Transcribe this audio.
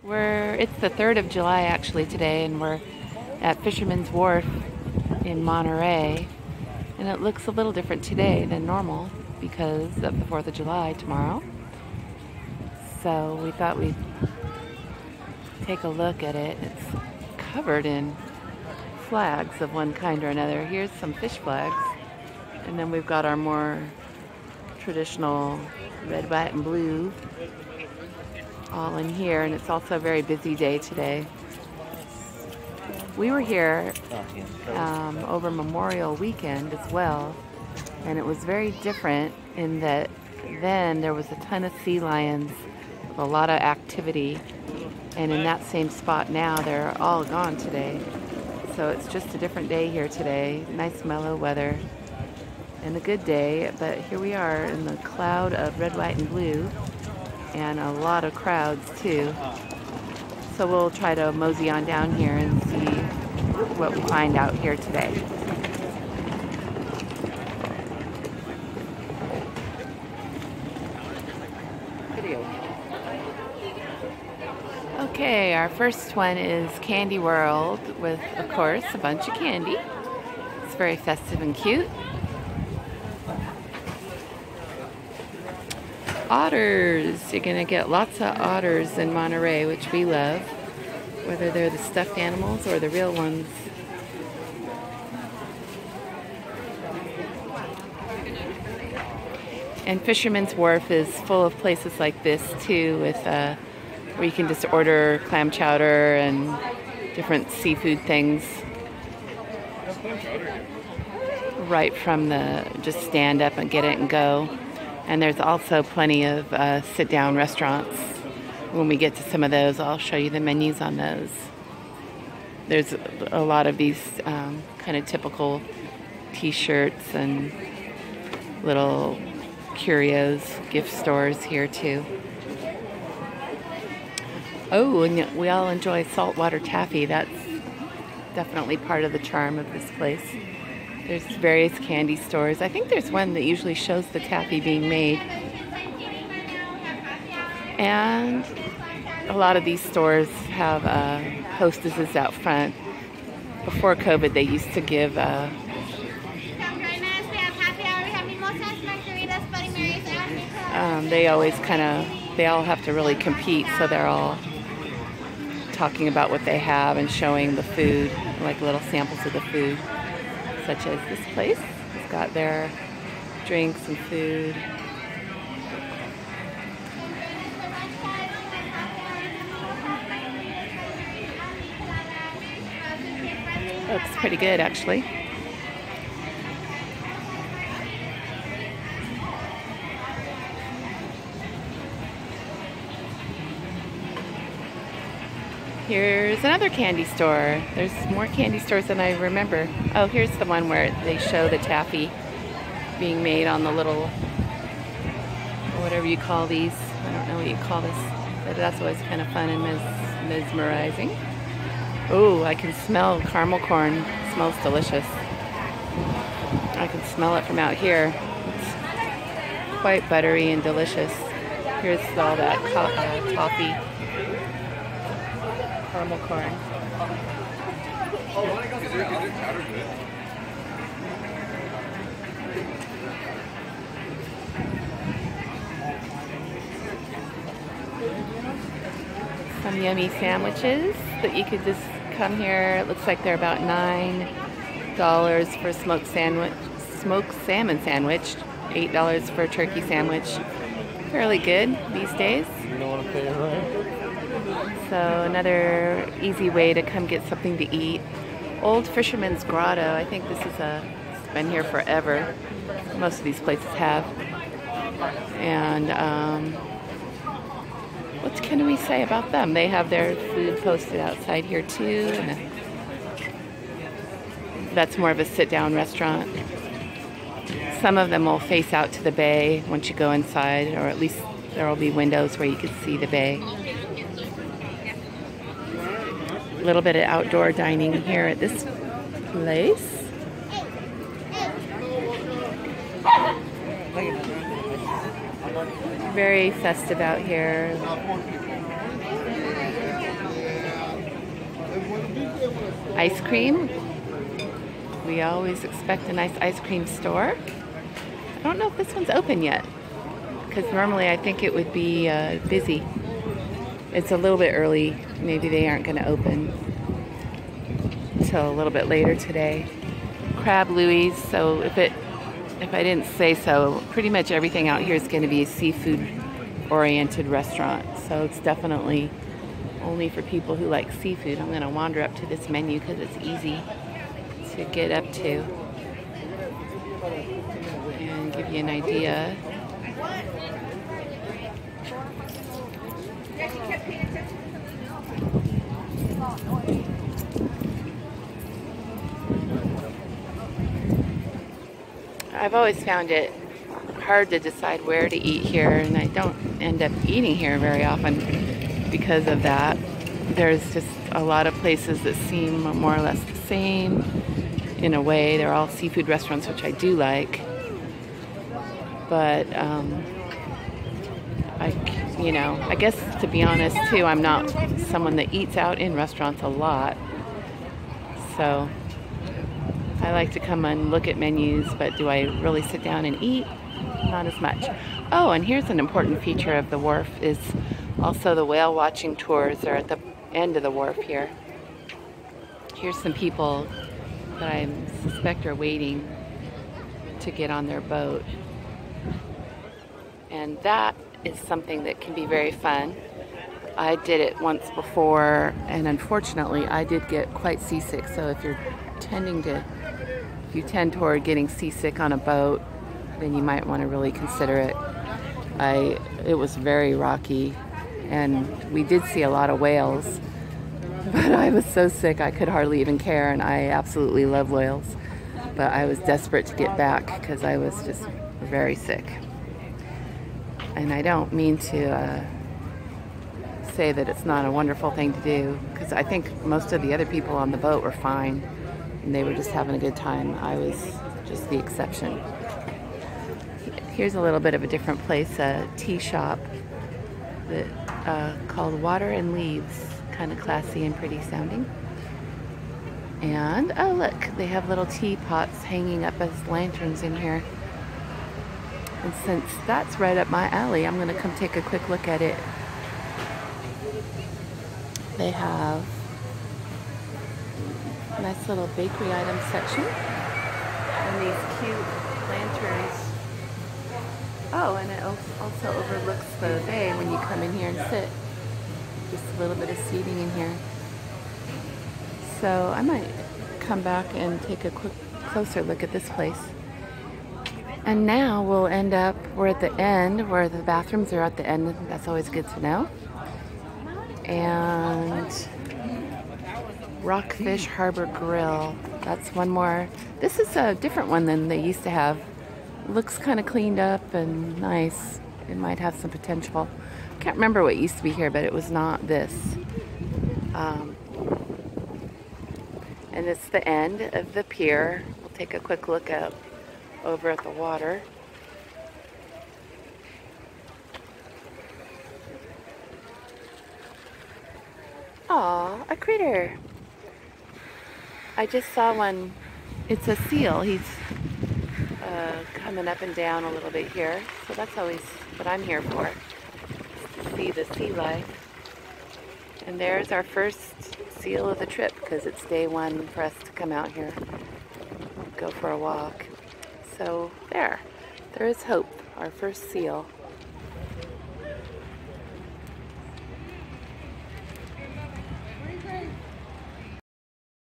It's the 3rd of July actually today, and we're at Fisherman's Wharf in Monterey, and it looks a little different today than normal because of the 4th of July tomorrow. So we thought we'd take a look at it. It's covered in flags of one kind or another. Here's some fish flags, and then we've got our more traditional red, white, and blue all in here, and it's also a very busy day today. We were here over Memorial Weekend as well, and it was very different in that then there was a ton of sea lions, a lot of activity, and in that same spot now they're all gone today. So it's just a different day here today. Nice mellow weather and a good day, but here we are in the cloud of red, white, and blue, and a lot of crowds too. So we'll try to mosey on down here and see what we find out here today. Okay, our first one is Candy World with, of course, a bunch of candy. It's very festive and cute. Otters. You're going to get lots of otters in Monterey, which we love, whether they're the stuffed animals or the real ones. And Fisherman's Wharf is full of places like this too, with where you can just order clam chowder and different seafood things right from the, just stand up and get it and go. And there's also plenty of sit-down restaurants. When we get to some of those, I'll show you the menus on those. There's a lot of these kind of typical t-shirts and little curios, gift stores here too. Oh, and we all enjoy saltwater taffy. That's definitely part of the charm of this place. There's various candy stores. I think there's one that usually shows the taffy being made. And a lot of these stores have hostesses out front. Before COVID, they used to give they always they all have to really compete, so they're all talking about what they have and showing the food, like little samples of the food, such as this place. It's got their drinks and food. Looks pretty good, actually. Here's another candy store. There's more candy stores than I remember. Oh, here's the one where they show the taffy being made on the little, or whatever you call these. I don't know what you call this, but that's always kind of fun and mesmerizing. Oh, I can smell caramel corn. It smells delicious. I can smell it from out here. It's quite buttery and delicious. Here's all that toffee. Caramel corn. Some yummy sandwiches that you could just come here. It looks like they're about $9 for a smoked salmon sandwich, $8 for a turkey sandwich. Fairly good these days. You don't want to pay it right? So another easy way to come get something to eat. Old Fisherman's Grotto. I think this is it's been here forever. Most of these places have. And what can we say about them? They have their food posted outside here too. And that's more of a sit-down restaurant. Some of them will face out to the bay once you go inside, or at least there will be windows where you can see the bay. A little bit of outdoor dining here at this place. Very festive out here. Ice cream. We always expect a nice ice cream store. I don't know if this one's open yet, because normally I think it would be busy. It's a little bit early. Maybe they aren't going to open until a little bit later today. Crab Louie's. So if I didn't say so, pretty much everything out here is going to be a seafood-oriented restaurant. So it's definitely only for people who like seafood. I'm going to wander up to this menu because it's easy to get up to and give you an idea. I've always found it hard to decide where to eat here, and I don't end up eating here very often because of that. There's just a lot of places that seem more or less the same in a way. They're all seafood restaurants, which I do like, but I guess, to be honest too, I'm not someone that eats out in restaurants a lot, so I like to come and look at menus, but do I really sit down and eat? Not as much. Oh, and here's an important feature of the wharf is also the whale watching tours are at the end of the wharf here. Here's some people that I suspect are waiting to get on their boat. And that is something that can be very fun. I did it once before, and unfortunately I did get quite seasick. So if you tend toward getting seasick on a boat, then you might want to really consider it. It was very rocky, and we did see a lot of whales, but I was so sick I could hardly even care, and I absolutely love whales. But I was desperate to get back because I was just very sick. And I don't mean to say that it's not a wonderful thing to do, because I think most of the other people on the boat were fine, and they were just having a good time. I was just the exception. Here's a little bit of a different place, a tea shop that called Water and Leaves. Kind of classy and pretty sounding. And oh look, they have little teapots hanging up as lanterns in here. And since that's right up my alley, I'm going to come take a quick look at it. They have a nice little bakery items section and these cute lanterns. Oh, and it also overlooks the bay when you come in here and sit. Just a little bit of seating in here. So I might come back and take a quick closer look at this place. And now we're at the end where the bathrooms are at the end. That's always good to know. And Rockfish Harbor Grill. That's one more. This is a different one than they used to have. Looks kind of cleaned up and nice. It might have some potential. I can't remember what used to be here, but it was not this. And it's the end of the pier. We'll take a quick look over at the water. Aw, a critter. I just saw one. It's a seal. He's coming up and down a little bit here. So that's always what I'm here for. To see the sea life. And there's our first seal of the trip, because it's day one for us to come out here, go for a walk. So there is hope, our first seal.